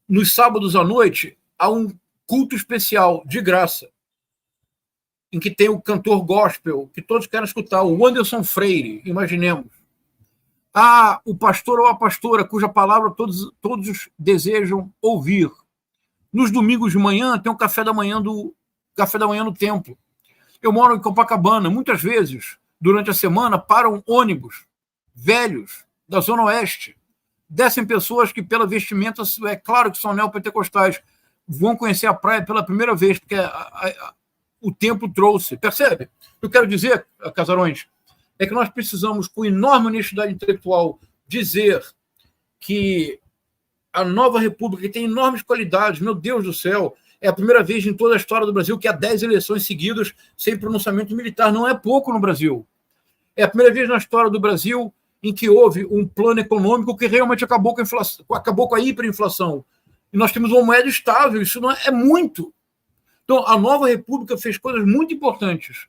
nos sábados à noite, há um culto especial, de graça, em que tem o cantor gospel, que todos querem escutar, o Anderson Freire, imaginemos. Há o pastor ou a pastora, cuja palavra todos desejam ouvir. Nos domingos de manhã, tem o café da manhã no templo. Eu moro em Copacabana, muitas vezes, durante a semana, param ônibus velhos da Zona Oeste. Descem pessoas que, pela vestimenta, é claro que são neopentecostais, vão conhecer a praia pela primeira vez, porque o tempo trouxe. Percebe? O que eu quero dizer, Casarões, é que nós precisamos, com enorme honestidade intelectual, dizer que a nova república, que tem enormes qualidades, meu Deus do céu, é a primeira vez em toda a história do Brasil que há 10 eleições seguidas sem pronunciamento militar. Não é pouco no Brasil. É a primeira vez na história do Brasil em que houve um plano econômico que realmente acabou com a hiperinflação. E nós temos uma moeda estável, isso não é muito. Então, a nova república fez coisas muito importantes,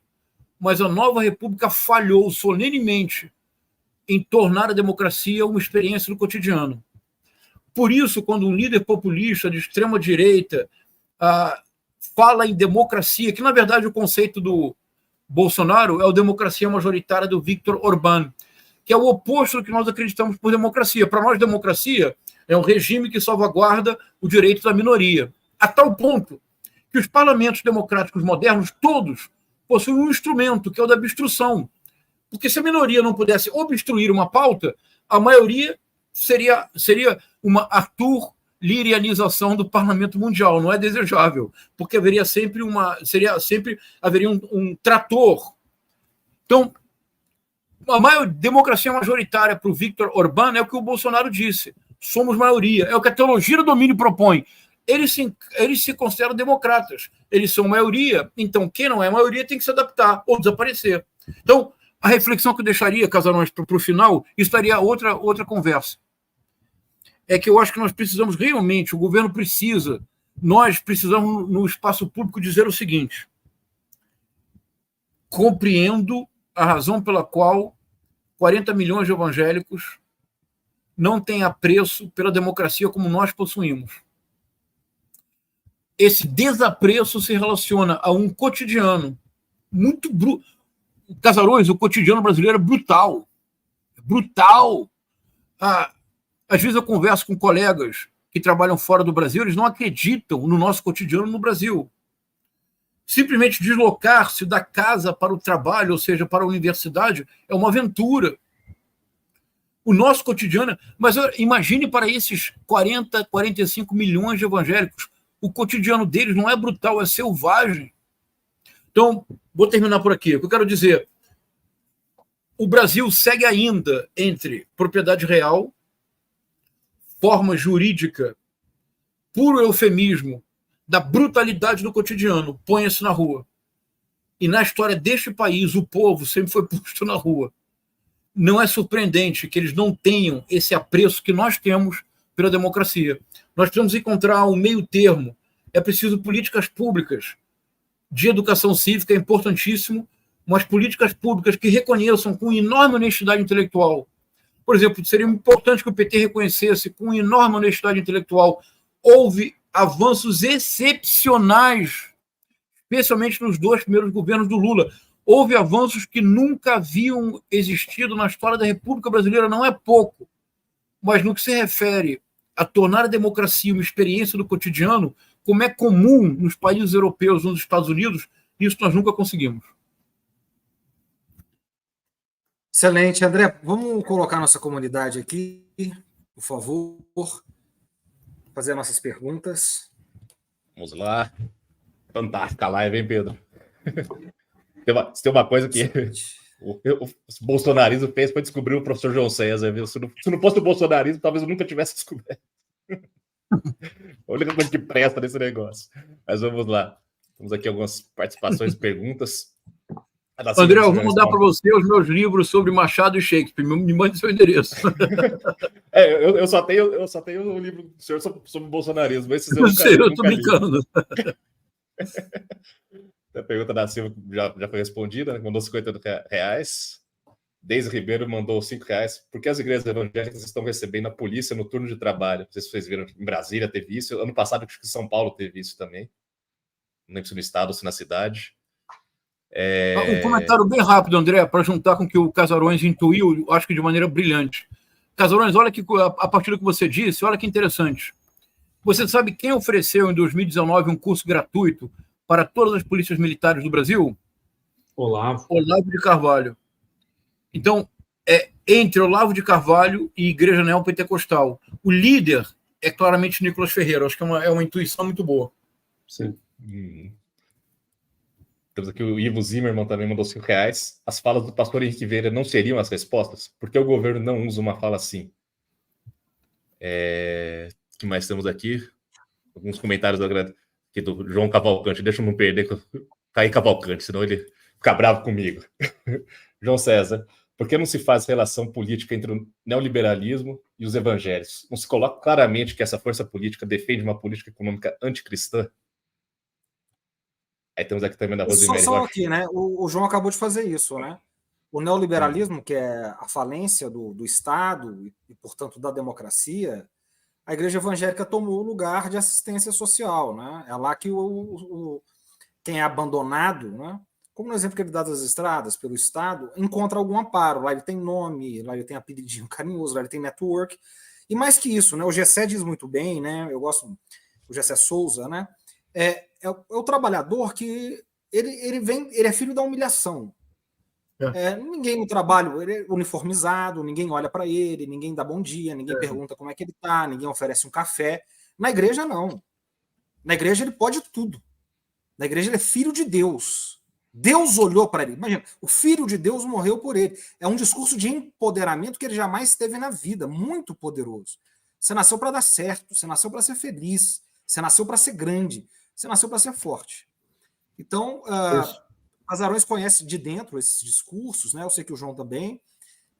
mas a nova república falhou solenemente em tornar a democracia uma experiência do cotidiano. Por isso, quando um líder populista de extrema-direita fala em democracia, que na verdade o conceito do Bolsonaro é a democracia majoritária do Viktor Orbán, que é o oposto do que nós acreditamos por democracia. Para nós, democracia é um regime que salvaguarda o direito da minoria, a tal ponto que os parlamentos democráticos modernos, todos, possuem um instrumento, que é o da obstrução. Porque se a minoria não pudesse obstruir uma pauta, a maioria seria uma arthur-lirianização do parlamento mundial. Não é desejável, porque haveria sempre um trator. Então, a democracia majoritária para o Viktor Orbán é o que o Bolsonaro disse. Somos maioria. É o que a teologia do domínio propõe. Eles se consideram democratas. Eles são maioria. Então, quem não é maioria tem que se adaptar ou desaparecer. Então, a reflexão que eu deixaria, Casarões, para o final, estaria outra conversa. É que eu acho que nós precisamos realmente, o governo precisa, nós precisamos, no espaço público, dizer o seguinte: compreendo a razão pela qual 40 milhões de evangélicos não têm apreço pela democracia como nós possuímos. Esse desapreço se relaciona a um cotidiano muito bruto. Casarões, o cotidiano brasileiro é brutal. Brutal. Às vezes eu converso com colegas que trabalham fora do Brasil, eles não acreditam no nosso cotidiano no Brasil. Simplesmente deslocar-se da casa para o trabalho, ou seja, para a universidade, é uma aventura. O nosso cotidiano... Mas imagine para esses 40, 45 milhões de evangélicos, o cotidiano deles não é brutal, é selvagem. Então, vou terminar por aqui. O que eu quero dizer, o Brasil segue ainda entre propriedade real, forma jurídica, puro eufemismo da brutalidade do cotidiano, ponha-se na rua. E na história deste país, o povo sempre foi posto na rua. Não é surpreendente que eles não tenham esse apreço que nós temos pela democracia. Nós precisamos encontrar um meio termo. É preciso políticas públicas de educação cívica, é importantíssimo, mas políticas públicas que reconheçam com enorme honestidade intelectual. Por exemplo, seria importante que o PT reconhecesse com enorme honestidade intelectual. Houve avanços excepcionais, especialmente nos 2 primeiros governos do Lula. Houve avanços que nunca haviam existido na história da República Brasileira, não é pouco. Mas no que se refere a tornar a democracia uma experiência do cotidiano, como é comum nos países europeus, nos Estados Unidos, isso nós nunca conseguimos. Excelente, André. Vamos colocar nossa comunidade aqui, por favor, fazer nossas perguntas. Vamos lá. Fantástica a live, hein, Pedro? Se tem uma coisa que o bolsonarismo fez para descobrir o professor João César, viu? Se não fosse o bolsonarismo, talvez eu nunca tivesse descoberto. A única coisa que presta nesse negócio. Mas vamos lá. Temos aqui algumas participações e perguntas. André, eu vou mandar para você os meus livros sobre Machado e Shakespeare. Me mande seu endereço. Eu só tenho o livro do senhor sobre bolsonarismo. Esses eu estou brincando. A pergunta da Silva já foi respondida, né? Mandou R$50. Deise Ribeiro mandou R$5. Por que as igrejas evangélicas estão recebendo a polícia no turno de trabalho? Não sei se vocês viram, em Brasília teve isso. Ano passado, acho que São Paulo teve isso também. Não lembro se no estado ou se na cidade. Um comentário bem rápido, André, para juntar com o que o Casarões intuiu, acho que de maneira brilhante. Casarões, olha que a partir do que você disse, olha que interessante. Você sabe quem ofereceu em 2019 um curso gratuito para todas as polícias militares do Brasil? Olavo de Carvalho. Então, entre Olavo de Carvalho e Igreja Neopentecostal. O líder é claramente Nicolas Ferreira. Acho que é uma intuição muito boa. Sim. Temos aqui o Ivo Zimmermann também mandou R$5. As falas do pastor Henrique Vieira não seriam as respostas? Por que o governo não usa uma fala assim? O que mais temos aqui? Alguns comentários aqui do João Cavalcante. Deixa eu não perder, cair Cavalcante, senão ele fica bravo comigo. João César. Por que não se faz relação política entre o neoliberalismo e os evangélicos? Não se coloca claramente que essa força política defende uma política econômica anticristã? Aí temos aqui também da Rosemary. Só aqui, né? O João acabou de fazer isso, né? O neoliberalismo, que é a falência do Estado e, portanto, da democracia, a Igreja Evangélica tomou o lugar de assistência social, né? É lá que quem é abandonado, né? Como no exemplo que ele dá das estradas, pelo Estado, encontra algum amparo. Lá ele tem nome, lá ele tem apelidinho carinhoso, lá ele tem network. E mais que isso, né? O Gessé diz muito bem, né? Eu gosto, o Gessé Souza, né? É o trabalhador que ele é filho da humilhação. Ninguém no trabalho, ele é uniformizado, ninguém olha para ele, ninguém dá bom dia, ninguém pergunta como é que ele está, ninguém oferece um café. Na igreja, não. Na igreja ele pode tudo. Na igreja ele é filho de Deus. Deus olhou para ele. Imagina, o Filho de Deus morreu por ele. É um discurso de empoderamento que ele jamais teve na vida, muito poderoso. Você nasceu para dar certo, você nasceu para ser feliz, você nasceu para ser grande, você nasceu para ser forte. Então, Casarões conhece de dentro esses discursos, né? Eu sei que o João também,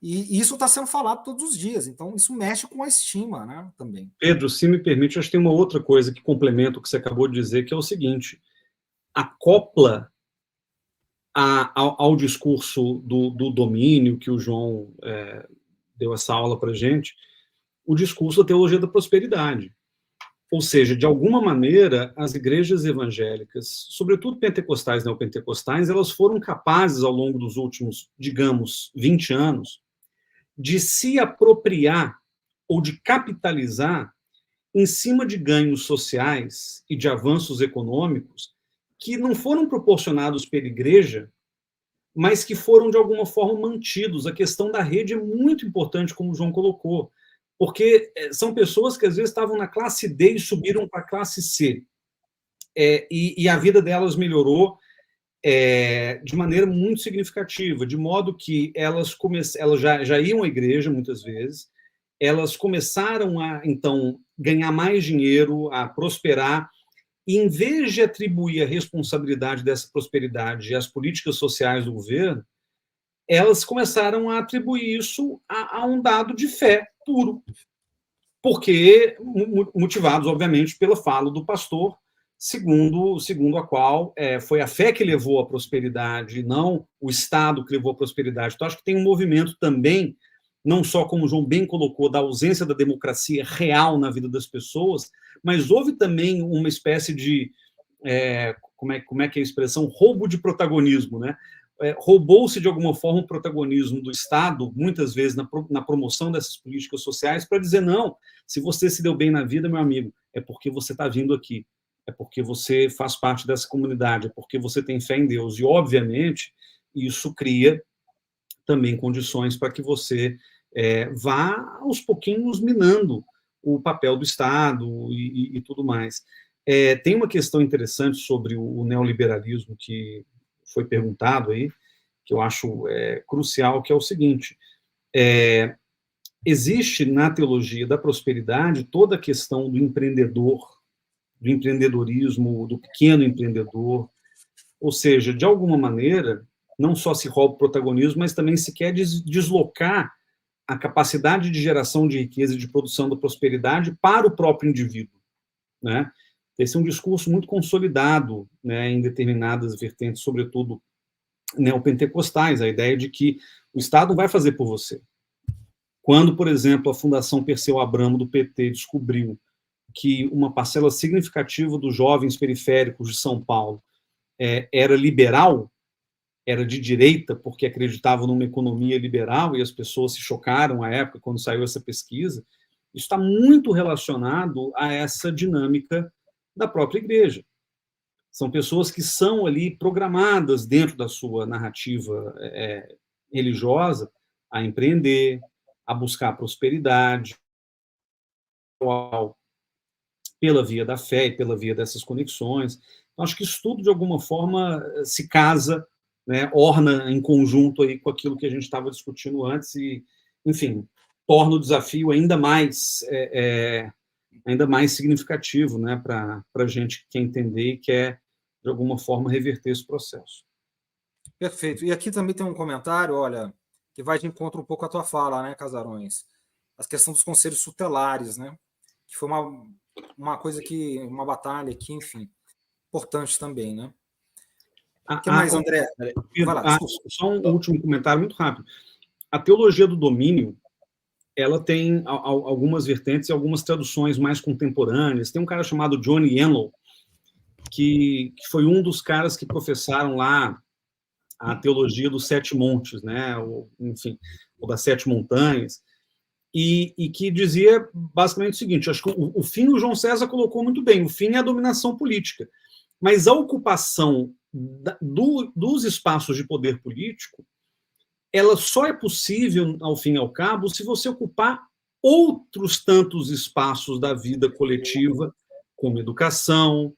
e isso está sendo falado todos os dias. Então, isso mexe com a estima, né? Também. Pedro, se me permite, acho que tem uma outra coisa que complementa o que você acabou de dizer, que é o seguinte: acopla ao discurso do domínio que o João deu essa aula para a gente, o discurso da teologia da prosperidade. Ou seja, de alguma maneira, as igrejas evangélicas, sobretudo pentecostais e neopentecostais, elas foram capazes, ao longo dos últimos, digamos, 20 anos, de se apropriar ou de capitalizar em cima de ganhos sociais e de avanços econômicos que não foram proporcionados pela igreja, mas que foram, de alguma forma, mantidos. A questão da rede é muito importante, como o João colocou, porque são pessoas que, às vezes, estavam na classe D e subiram para a classe C. E a vida delas melhorou de maneira muito significativa, de modo que elas já iam à igreja, muitas vezes, elas começaram a, então, ganhar mais dinheiro, a prosperar, e, em vez de atribuir a responsabilidade dessa prosperidade às políticas sociais do governo, elas começaram a atribuir isso a um dado de fé puro, porque motivados, obviamente, pela fala do pastor, segundo a qual foi a fé que levou à prosperidade, não o Estado que levou à prosperidade. Então, acho que tem um movimento também, não só, como o João bem colocou, da ausência da democracia real na vida das pessoas, mas houve também uma espécie de, como é que é a expressão? Roubo de protagonismo, né? Roubou-se, de alguma forma, o protagonismo do Estado, muitas vezes na promoção dessas políticas sociais, para dizer, não, se você se deu bem na vida, meu amigo, é porque você está vindo aqui, é porque você faz parte dessa comunidade, é porque você tem fé em Deus. E, obviamente, isso cria também condições para que você vá, aos pouquinhos, minando o papel do Estado e tudo mais. Tem uma questão interessante sobre o neoliberalismo que foi perguntado aí, que eu acho crucial, que é o seguinte: existe na teologia da prosperidade toda a questão do empreendedor, do empreendedorismo, do pequeno empreendedor, ou seja, de alguma maneira, não só se rouba o protagonismo, mas também se quer deslocar a capacidade de geração de riqueza e de produção da prosperidade para o próprio indivíduo, né? Esse é um discurso muito consolidado, né, em determinadas vertentes, sobretudo neopentecostais, a ideia de que o Estado vai fazer por você. Quando, por exemplo, a Fundação Perseu Abramo do PT descobriu que uma parcela significativa dos jovens periféricos de São Paulo era liberal, era de direita, porque acreditavam numa economia liberal, e as pessoas se chocaram à época, quando saiu essa pesquisa, isso está muito relacionado a essa dinâmica da própria igreja. São pessoas que são ali programadas dentro da sua narrativa religiosa a empreender, a buscar prosperidade, pela via da fé e pela via dessas conexões. Então, acho que isso tudo, de alguma forma, se casa, né, orna em conjunto aí com aquilo que a gente estava discutindo antes e, enfim, torna o desafio ainda mais significativo, né, para a gente que quer entender e quer, de alguma forma, reverter esse processo. Perfeito. E aqui também tem um comentário, olha, que vai de encontro um pouco à tua fala, né, Casarões? A questão dos conselhos tutelares, né? Que foi uma coisa que, uma batalha que, enfim, importante também, né? O que mais, André? Vai lá, só um último comentário muito rápido. A teologia do domínio, ela tem algumas vertentes e algumas traduções mais contemporâneas. Tem um cara chamado Johnny Enlow, que foi um dos caras que professaram lá a teologia dos sete montes, né? Ou das sete montanhas, e que dizia basicamente o seguinte: acho que o fim o João César colocou muito bem, o fim é a dominação política, mas a ocupação dos espaços de poder político, ela só é possível, ao fim e ao cabo, se você ocupar outros tantos espaços da vida coletiva, como educação,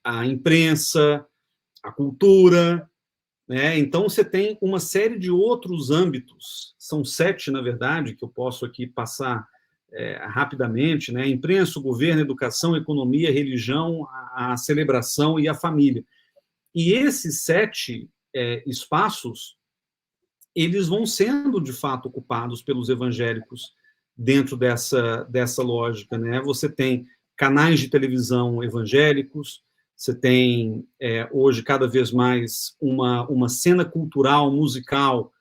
a imprensa, a cultura, né? Então, você tem uma série de outros âmbitos, são 7, na verdade, que eu posso aqui passar rapidamente, né? Imprensa, o governo, educação, economia, religião, a celebração e a família. E esses 7 espaços, eles vão sendo, de fato, ocupados pelos evangélicos dentro dessa lógica, né? Você tem canais de televisão evangélicos, você tem, hoje, cada vez mais, uma cena cultural, musical,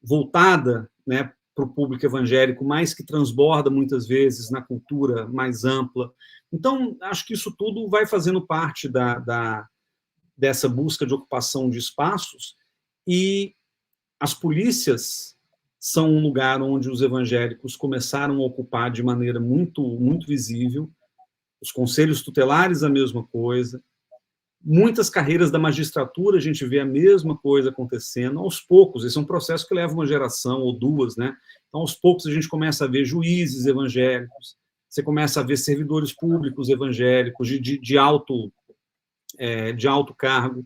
voltada, né, para o público evangélico, mas que transborda, muitas vezes, na cultura mais ampla. Então, acho que isso tudo vai fazendo parte dessa busca de ocupação de espaços, e as polícias são um lugar onde os evangélicos começaram a ocupar de maneira muito, muito visível, os conselhos tutelares, a mesma coisa, muitas carreiras da magistratura, a gente vê a mesma coisa acontecendo, aos poucos. Esse é um processo que leva uma geração ou duas, né? Então, aos poucos, a gente começa a ver juízes evangélicos, você começa a ver servidores públicos evangélicos de alto cargo,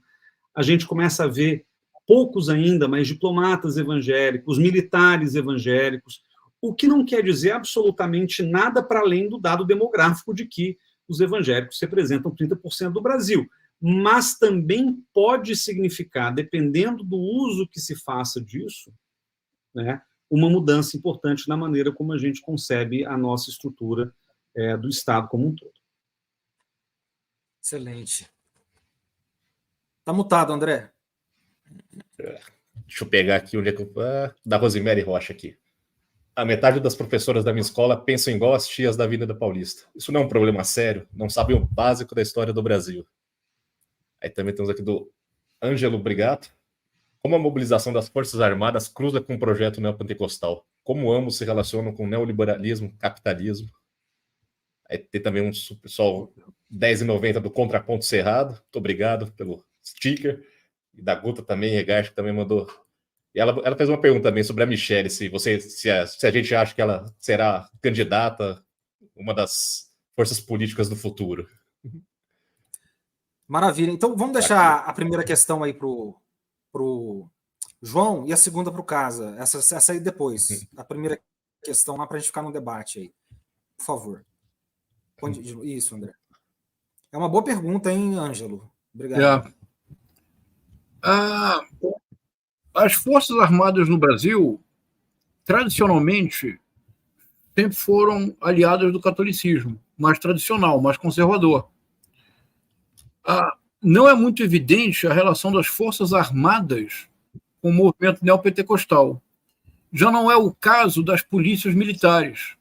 a gente começa a ver poucos ainda, mas diplomatas evangélicos, militares evangélicos, o que não quer dizer absolutamente nada para além do dado demográfico de que os evangélicos representam 30% do Brasil. Mas também pode significar, dependendo do uso que se faça disso, né, uma mudança importante na maneira como a gente concebe a nossa estrutura do Estado como um todo. Excelente. Está mutado, André. Deixa eu pegar aqui onde é que da Rosemary Rocha aqui. A metade das professoras da minha escola pensam igual as tias da Avenida Paulista. Isso não é um problema sério? Não sabem o básico da história do Brasil. Aí também temos aqui do Ângelo Brigato. Como a mobilização das Forças Armadas cruza com o projeto neopentecostal? Como ambos se relacionam com neoliberalismo, capitalismo? Aí tem também um pessoal 10,90 do Contraponto Cerrado. Muito obrigado pelo sticker. E da Guta também, Regache, que também mandou. E ela fez uma pergunta também sobre a Michelle, se a gente acha que ela será candidata, uma das forças políticas do futuro. Maravilha. Então, vamos deixar a primeira questão aí pro João e a segunda para o Casa. Essa aí depois. A primeira questão lá para a gente ficar no debate aí. Por favor. Isso, André. É uma boa pergunta, hein, Ângelo? Obrigado. As Forças Armadas no Brasil, tradicionalmente, sempre foram aliadas do catolicismo, mais tradicional, mais conservador. não é muito evidente a relação das Forças Armadas com o movimento neopentecostal. Já não é o caso das polícias militares,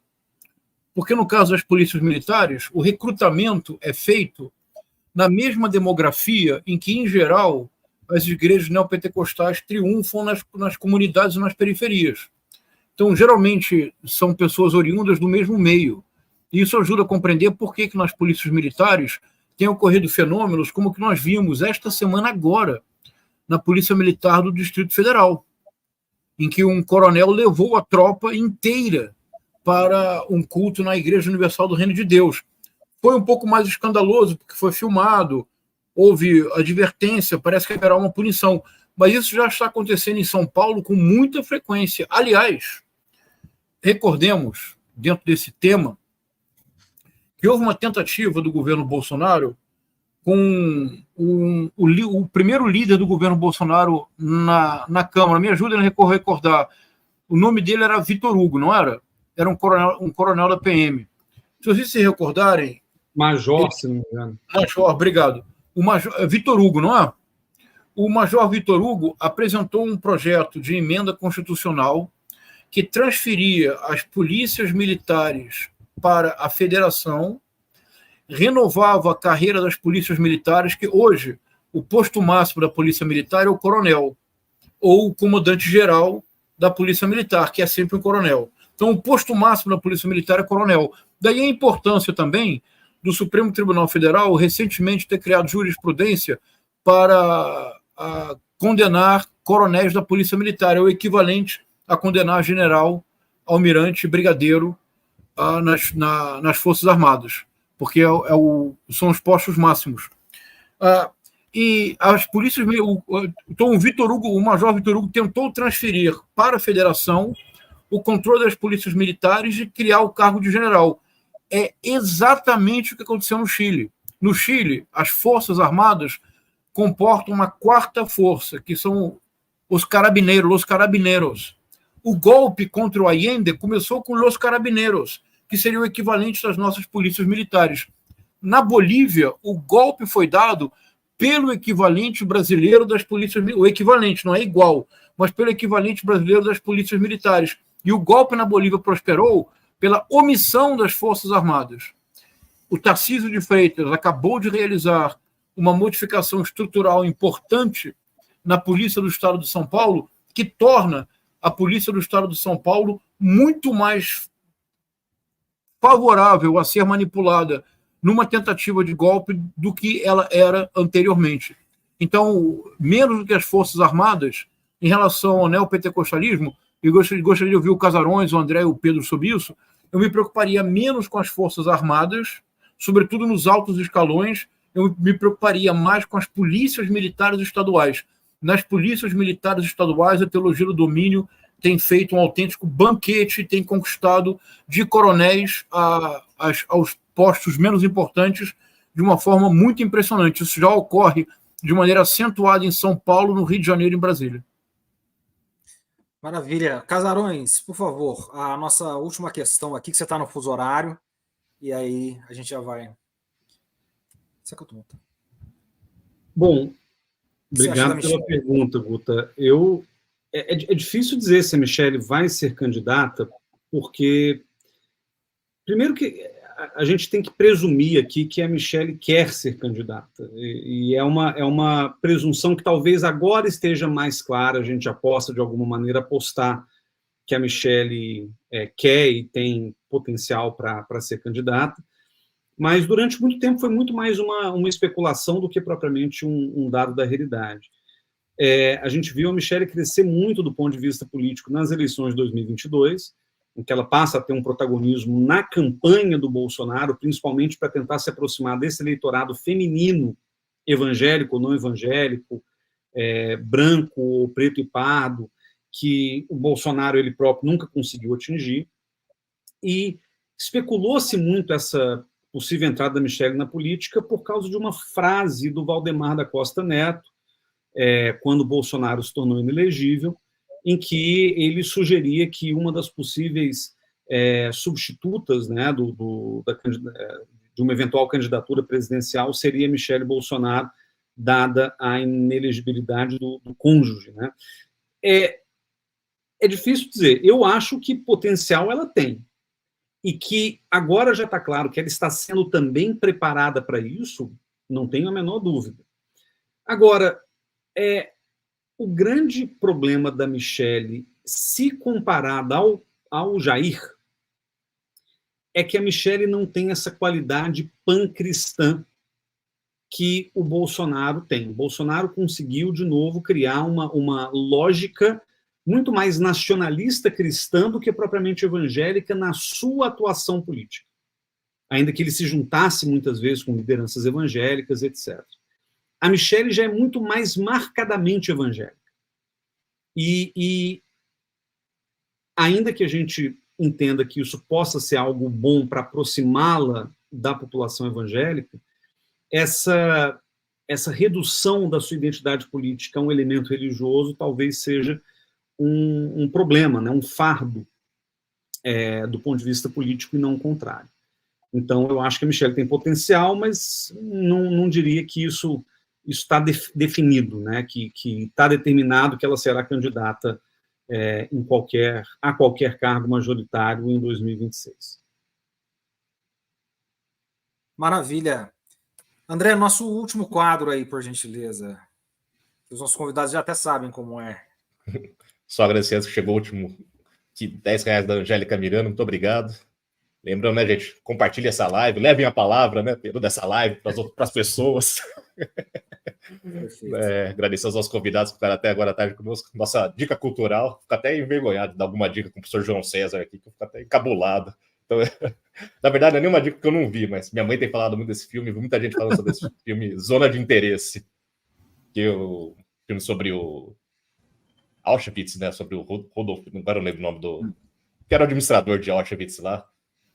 porque no caso das polícias militares, o recrutamento é feito na mesma demografia em que, em geral, as igrejas neopentecostais triunfam nas comunidades e nas periferias. Então, geralmente, são pessoas oriundas do mesmo meio. E isso ajuda a compreender por que nas polícias militares têm ocorrido fenômenos como o que nós vimos esta semana agora, na Polícia Militar do Distrito Federal, em que um coronel levou a tropa inteira para um culto na Igreja Universal do Reino de Deus. Foi um pouco mais escandaloso, porque foi filmado, houve advertência, parece que haverá uma punição. Mas isso já está acontecendo em São Paulo com muita frequência. Aliás, recordemos, dentro desse tema, que houve uma tentativa do governo Bolsonaro com o primeiro líder do governo Bolsonaro na Câmara. Me ajuda a recordar. O nome dele era Vitor Hugo, não era? Era um coronel da PM. Se vocês se recordarem... Major, se não me engano. Major, obrigado. O Major Vitor Hugo, não é? O Major Vitor Hugo apresentou um projeto de emenda constitucional que transferia as polícias militares para a federação, renovava a carreira das polícias militares, que hoje o posto máximo da polícia militar é o coronel, ou o comandante-geral da polícia militar, que é sempre um coronel. Então, o posto máximo da polícia militar é coronel. Daí a importância também do Supremo Tribunal Federal recentemente ter criado jurisprudência para condenar coronéis da polícia militar, é o equivalente a condenar general, almirante, brigadeiro nas Forças Armadas, porque são os postos máximos. E as polícias... Então, o Major Vitor Hugo tentou transferir para a federação o controle das polícias militares e criar o cargo de general. É exatamente o que aconteceu no Chile. No Chile, as Forças Armadas comportam uma quarta força, que são os carabineros. O golpe contra o Allende começou com os carabineros, que seria o equivalente das nossas polícias militares. Na Bolívia, o golpe foi dado pelo equivalente brasileiro das polícias militares. O equivalente, não é igual, mas pelo equivalente brasileiro das polícias militares. E o golpe na Bolívia prosperou pela omissão das Forças Armadas. O Tarcísio de Freitas acabou de realizar uma modificação estrutural importante na Polícia do Estado de São Paulo, que torna a Polícia do Estado de São Paulo muito mais favorável a ser manipulada numa tentativa de golpe do que ela era anteriormente. Então, menos do que as Forças Armadas, em relação ao neopentecostalismo, e gostaria de ouvir o Casarões, o André e o Pedro sobre isso, eu me preocuparia menos com as Forças Armadas, sobretudo nos altos escalões, eu me preocuparia mais com as polícias militares estaduais. Nas polícias militares estaduais, a teologia do domínio tem feito um autêntico banquete, tem conquistado de coronéis aos postos menos importantes de uma forma muito impressionante. Isso já ocorre de maneira acentuada em São Paulo, no Rio de Janeiro e em Brasília. Maravilha. Casarões, por favor, a nossa última questão aqui, que você está no fuso horário, e aí a gente já vai... Bom, obrigado pela pergunta, Guta. É difícil dizer se a Michelle vai ser candidata, porque, primeiro que a gente tem que presumir aqui que a Michelle quer ser candidata, e é uma presunção que talvez agora esteja mais clara, a gente já possa, de alguma maneira, apostar que a Michelle quer e tem potencial para ser candidata, mas durante muito tempo foi muito mais uma especulação do que propriamente um dado da realidade. A gente viu a Michelle crescer muito do ponto de vista político nas eleições de 2022, em que ela passa a ter um protagonismo na campanha do Bolsonaro, principalmente para tentar se aproximar desse eleitorado feminino, evangélico ou não evangélico, branco ou preto e pardo, que o Bolsonaro ele próprio nunca conseguiu atingir. E especulou-se muito essa possível entrada da Michelle na política por causa de uma frase do Valdemar da Costa Neto, quando o Bolsonaro se tornou inelegível, em que ele sugeria que uma das possíveis substitutas, né, de uma eventual candidatura presidencial seria Michelle Bolsonaro, dada a inelegibilidade do cônjuge, né? É difícil dizer. Eu acho que potencial ela tem. E que agora já está claro que ela está sendo também preparada para isso, não tenho a menor dúvida. Agora, o grande problema da Michelle, se comparada ao Jair, é que a Michelle não tem essa qualidade pan-cristã que o Bolsonaro tem. O Bolsonaro conseguiu, de novo, criar uma lógica muito mais nacionalista cristã do que propriamente evangélica na sua atuação política. Ainda que ele se juntasse muitas vezes com lideranças evangélicas, etc. A Michelle já é muito mais marcadamente evangélica. E ainda que a gente entenda que isso possa ser algo bom para aproximá-la da população evangélica, essa redução da sua identidade política a um elemento religioso talvez seja um problema, né, um fardo do ponto de vista político e não o contrário. Então, eu acho que a Michelle tem potencial, mas não diria que isso está definido, né, que está determinado que ela será candidata a qualquer cargo majoritário em 2026. Maravilha. André, nosso último quadro aí, por gentileza. Os nossos convidados já até sabem como é. Só agradecendo que chegou o último de R$10 da Angélica Miranda, muito obrigado. Lembrando, né, gente, compartilhe essa live, levem a palavra, né, dessa live para as pessoas. Agradecer aos nossos convidados que ficaram até agora à tarde conosco. Nossa dica cultural, fico até envergonhado de dar alguma dica com o professor João César aqui, que eu fico até encabulado. Então, na verdade, não é nenhuma dica que eu não vi, mas minha mãe tem falado muito desse filme, muita gente falando sobre esse filme Zona de Interesse, que é o filme sobre o Auschwitz, né, sobre o Rodolfo, agora eu lembro o nome que era o administrador de Auschwitz lá,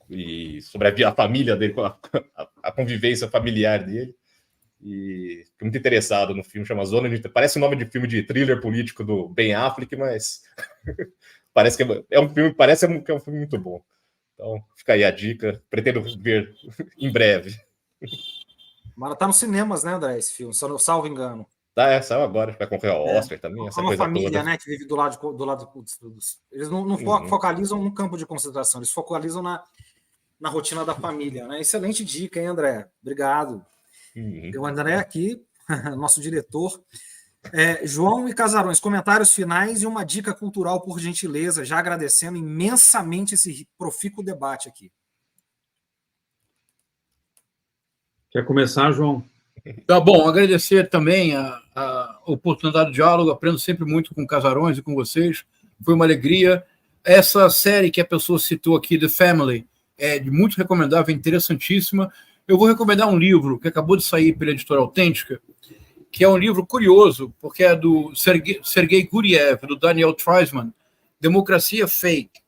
e sobre a família dele, a convivência familiar dele. E fiquei muito interessado no filme, chama Zona de... Parece o nome de filme de thriller político do Ben Affleck, mas parece que é um filme, parece que é um filme muito bom. Então, fica aí a dica. Pretendo ver em breve. Mas tá nos cinemas, né, André, esse filme, salvo engano. Saiu agora, vai concorrer ao Oscar também, essa coisa família, toda. Né, que vive do lado eles não focalizam no campo de concentração, eles focalizam na rotina da família, né? Excelente dica, hein, André? Obrigado. O André aqui, nosso diretor. João e Casarões, comentários finais e uma dica cultural, por gentileza, já agradecendo imensamente esse profícuo debate aqui. Quer começar, João? Tá bom, agradecer também a oportunidade de diálogo, aprendo sempre muito com Casarões e com vocês, foi uma alegria. Essa série que a pessoa citou aqui, The Family, é muito recomendável, interessantíssima. Eu vou recomendar um livro que acabou de sair pela Editora Autêntica, que é um livro curioso, porque é do Sergei Guriev, do Daniel Treisman, Democracia Fake,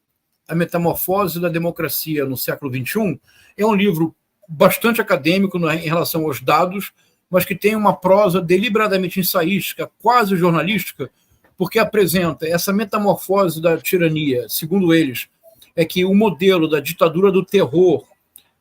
a metamorfose da democracia no século XXI. É um livro bastante acadêmico em relação aos dados, mas que tem uma prosa deliberadamente ensaística, quase jornalística, porque apresenta essa metamorfose da tirania, segundo eles, é que o modelo da ditadura do terror,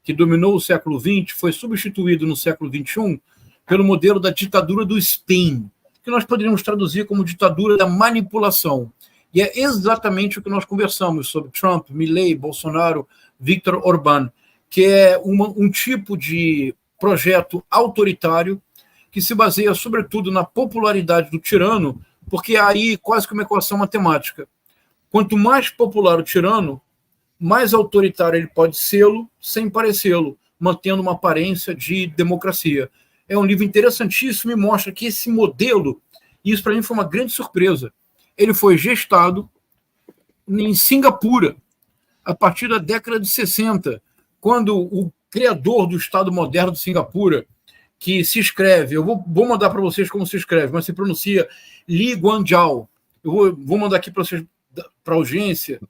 que dominou o século XX, foi substituído no século XXI pelo modelo da ditadura do spin, que nós poderíamos traduzir como ditadura da manipulação. E é exatamente o que nós conversamos sobre Trump, Milley, Bolsonaro, Viktor Orbán, que é um tipo de projeto autoritário que se baseia, sobretudo, na popularidade do tirano, porque aí quase que uma equação matemática. Quanto mais popular o tirano, mais autoritário ele pode sê-lo, sem parecê-lo, mantendo uma aparência de democracia. É um livro interessantíssimo e mostra que esse modelo, e isso para mim foi uma grande surpresa, ele foi gestado em Singapura, a partir da década de 60, quando o criador do Estado moderno de Singapura, que se escreve, eu vou mandar para vocês como se escreve, mas se pronuncia Lee Kuan Yew. Eu vou mandar aqui para vocês, para a audiência,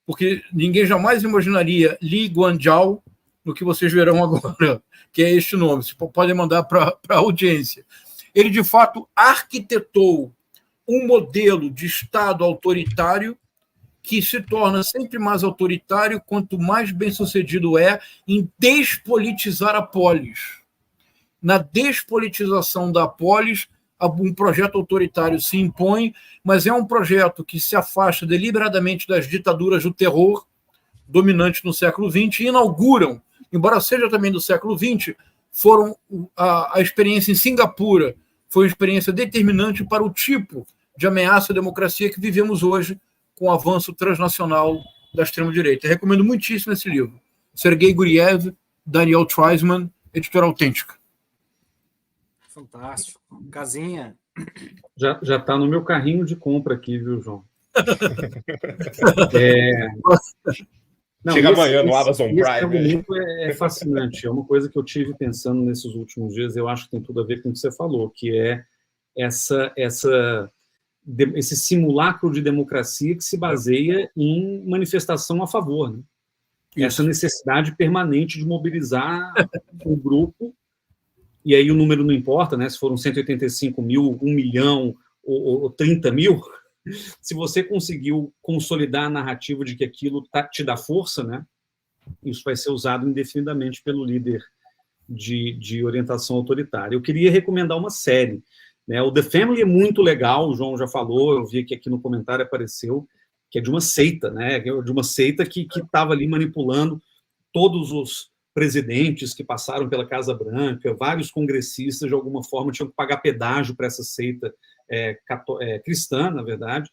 porque ninguém jamais imaginaria Lee Kuan Yew no que vocês verão agora, que é este nome. Vocês podem mandar para a audiência. Ele, de fato, arquitetou um modelo de Estado autoritário que se torna sempre mais autoritário quanto mais bem-sucedido é em despolitizar a polis. na despolitização da polis, um projeto autoritário se impõe, mas é um projeto que se afasta deliberadamente das ditaduras do terror dominantes no século XX e inauguram, embora seja também do século XX, foram a experiência em Singapura foi uma experiência determinante para o tipo de ameaça à democracia que vivemos hoje com o avanço transnacional da extrema-direita. Recomendo muitíssimo esse livro. Sergei Guriev, Daniel Treisman, Editora Autêntica. Fantástico. Casinha. Já está no meu carrinho de compra aqui, viu, João? Não, chega amanhã no Amazon Prime. Esse argumento é fascinante. É uma coisa que eu tive pensando nesses últimos dias. Eu acho que tem tudo a ver com o que você falou, que é esse simulacro de democracia que se baseia em manifestação a favor, né? Essa necessidade permanente de mobilizar o grupo, e aí o número não importa, né? Se foram 185 mil, 1 milhão ou 30 mil, se você conseguiu consolidar a narrativa de que aquilo te dá força, né? Isso vai ser usado indefinidamente pelo líder de orientação autoritária. Eu queria recomendar uma série, né? O The Family é muito legal, o João já falou, eu vi que aqui no comentário apareceu, que é de uma seita, né? De uma seita que estava ali manipulando todos os presidentes que passaram pela Casa Branca, vários congressistas, de alguma forma, tinham que pagar pedágio para essa seita cristã, na verdade,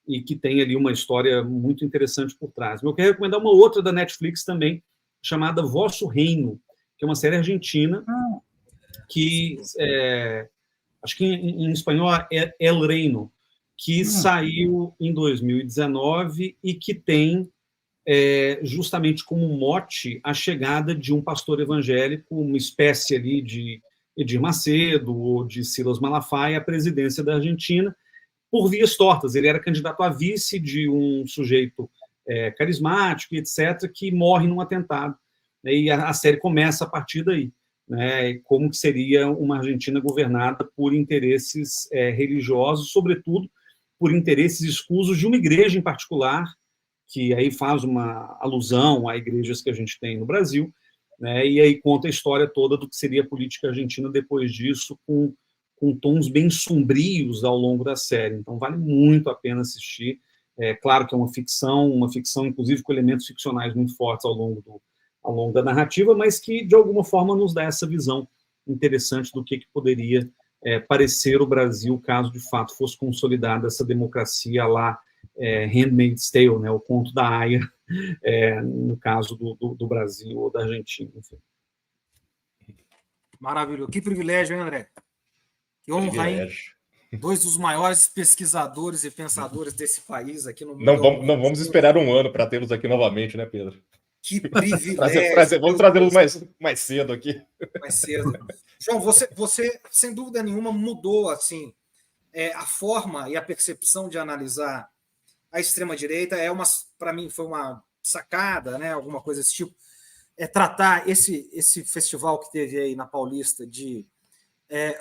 e que tem ali uma história muito interessante por trás. Mas eu quero recomendar uma outra da Netflix também, chamada Vosso Reino, que é uma série argentina, que acho que em espanhol é El Reino, que saiu em 2019 e que tem justamente como mote a chegada de um pastor evangélico, uma espécie ali de Edir Macedo ou de Silas Malafaia à presidência da Argentina, por vias tortas. Ele era candidato a vice de um sujeito carismático, etc., que morre num atentado. E a série começa a partir daí, né? Como que seria uma Argentina governada por interesses religiosos, sobretudo por interesses escusos de uma igreja em particular, que aí faz uma alusão a igrejas que a gente tem no Brasil, né? E aí conta a história toda do que seria a política argentina depois disso, com tons bem sombrios ao longo da série. Então, vale muito a pena assistir. É claro que é uma ficção inclusive com elementos ficcionais muito fortes ao longo da narrativa, mas que, de alguma forma, nos dá essa visão interessante do que poderia parecer o Brasil caso, de fato, fosse consolidada essa democracia lá, Handmaid's Tale, né, o conto da Aya, no caso do Brasil ou da Argentina. Enfim. Maravilhoso. Que privilégio, hein, André? Que honra, hein? Dois dos maiores pesquisadores e pensadores desse país aqui no mundo. Não vamos esperar um ano para tê-los aqui novamente, né, Pedro? Que privilégio. Vamos trazê-los mais cedo aqui. Mais cedo. João, você, sem dúvida nenhuma, mudou assim, a forma e a percepção de analisar a extrema-direita. Para mim, foi uma sacada, né? Alguma coisa desse tipo. Tratar esse festival que teve aí na Paulista de,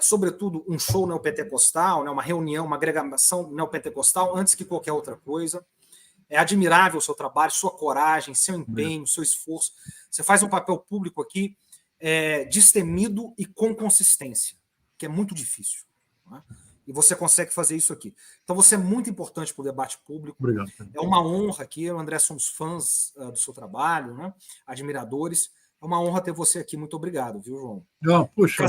sobretudo, um show neopentecostal, né? Uma reunião, uma agregação neopentecostal, antes que qualquer outra coisa. É admirável o seu trabalho, sua coragem, seu empenho, seu esforço. Você faz um papel público aqui destemido e com consistência, que é muito difícil, né? E você consegue fazer isso aqui. Então, você é muito importante para o debate público. Obrigado. É uma honra aqui. Eu e o André somos fãs do seu trabalho, né? Admiradores. É uma honra ter você aqui. Muito obrigado, viu, João? Não, puxa,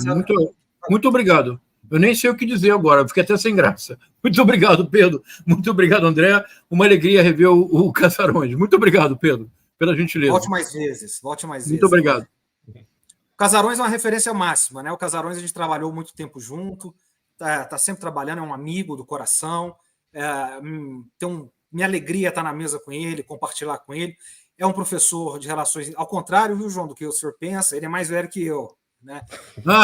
muito obrigado. Eu nem sei o que dizer agora, eu fiquei até sem graça. Muito obrigado, Pedro. Muito obrigado, André. Uma alegria rever o Casarões. Muito obrigado, Pedro, pela gentileza. Volte mais vezes. Muito obrigado. O Casarões é uma referência máxima, né? O Casarões a gente trabalhou muito tempo junto, tá sempre trabalhando, é um amigo do coração. Minha alegria estar na mesa com ele, compartilhar com ele. É um professor de relações, ao contrário, viu, João, do que o senhor pensa, ele é mais velho que eu, né?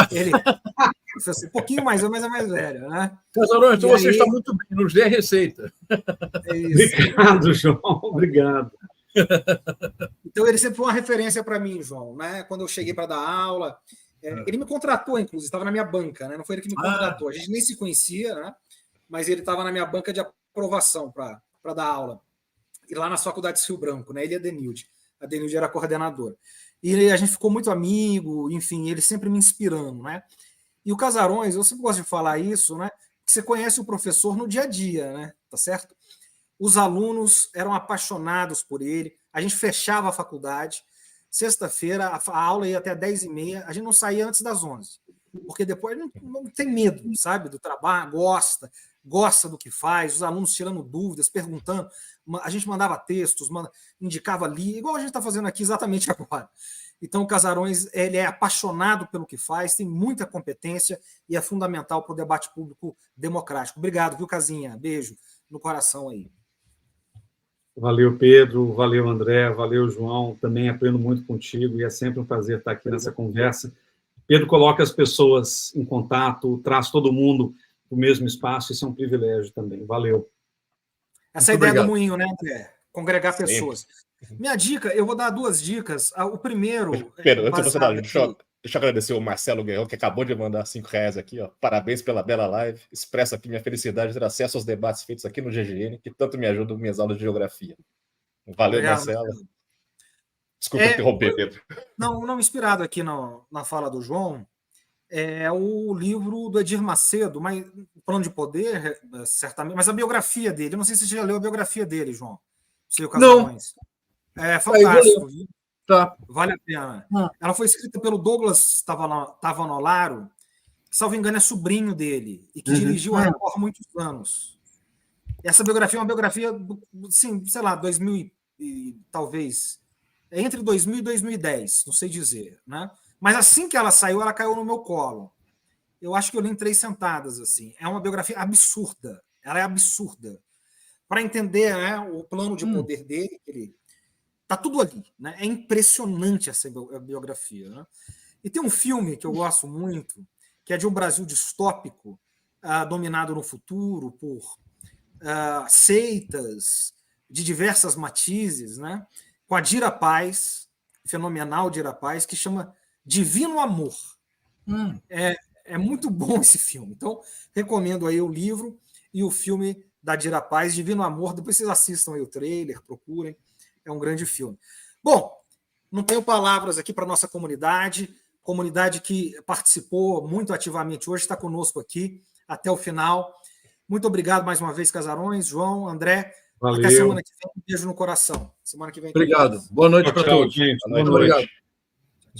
Ele um pouquinho mais, mas é mais velho, né? Casarões, então você está muito bem, nos dê a receita. É isso. Obrigado, João, obrigado. Então, ele sempre foi uma referência para mim, João, né? Quando eu cheguei para dar aula, ele me contratou, inclusive, estava na minha banca, né? Não foi ele que me contratou, a gente nem se conhecia, né? Mas ele estava na minha banca de aprovação para dar aula. E lá na Faculdade Rio Branco, né? Ele e a Denilde. A Denilde era coordenadora. E a gente ficou muito amigo, enfim, ele sempre me inspirando, né? E o Casarões, eu sempre gosto de falar isso, né? Que você conhece o professor no dia a dia, né? Tá certo? Os alunos eram apaixonados por ele, a gente fechava a faculdade, sexta-feira a aula ia até 10h30, a gente não saía antes das 11, porque depois não tem medo, sabe, do trabalho, gosta do que faz, os alunos tirando dúvidas, perguntando, a gente mandava textos, indicava ali, igual a gente está fazendo aqui exatamente agora. Então, o Casarões, ele é apaixonado pelo que faz, tem muita competência e é fundamental para o debate público democrático. Obrigado, viu, Casinha? Beijo no coração aí. Valeu, Pedro, valeu, André, valeu, João, também aprendo muito contigo e é sempre um prazer estar aqui nessa conversa. Pedro coloca as pessoas em contato, traz todo mundo para o mesmo espaço, isso é um privilégio também. Valeu. Essa é a ideia do Moinho, né, André? Congregar pessoas. Minha dica, eu vou dar 2 dicas. O primeiro... Pedro, antes de você dar, deixa eu agradecer o Marcelo Guerrão, que acabou de mandar R$5 aqui, ó. Parabéns pela bela live. Expresso aqui minha felicidade de ter acesso aos debates feitos aqui no GGN, que tanto me ajudam nas minhas aulas de geografia. Valeu, obrigado, Marcelo. Desculpa interromper, Pedro. Não, inspirado aqui na fala do João, é o livro do Edir Macedo, mas o Plano de Poder, certamente, mas a biografia dele, eu não sei se você já leu a biografia dele, João. Seu Casarões. É fantástico. Tá. Vale a pena. Ela foi escrita pelo Douglas Tavanolaro, que, salvo engano, é sobrinho dele, e que dirigiu a Record há muitos anos. E essa biografia é uma biografia, sim, sei lá, 2000 e talvez, entre 2000 e 2010, não sei dizer, né? Mas assim que ela saiu, ela caiu no meu colo. Eu acho que eu li em 3 sentadas, assim. É uma biografia absurda. Ela é absurda. Para entender, né, o plano de poder dele, tá tudo ali, né? É impressionante essa biografia, né? E tem um filme que eu gosto muito, que é de um Brasil distópico, dominado no futuro por seitas de diversas matizes, né? Com a Dira Paz, fenomenal Dira Paz, que chama Divino Amor. É muito bom esse filme. Então, recomendo aí o livro e o filme da Dira Paz, Divino Amor. Depois vocês assistam aí o trailer, procurem. É um grande filme. Bom, não tenho palavras aqui para a nossa comunidade que participou muito ativamente hoje, está conosco aqui até o final. Muito obrigado mais uma vez, Casarões, João, André. Valeu. Até semana que vem. Um beijo no coração. Semana que vem. Obrigado. Boa noite para todos. Gente. Boa noite. Obrigado.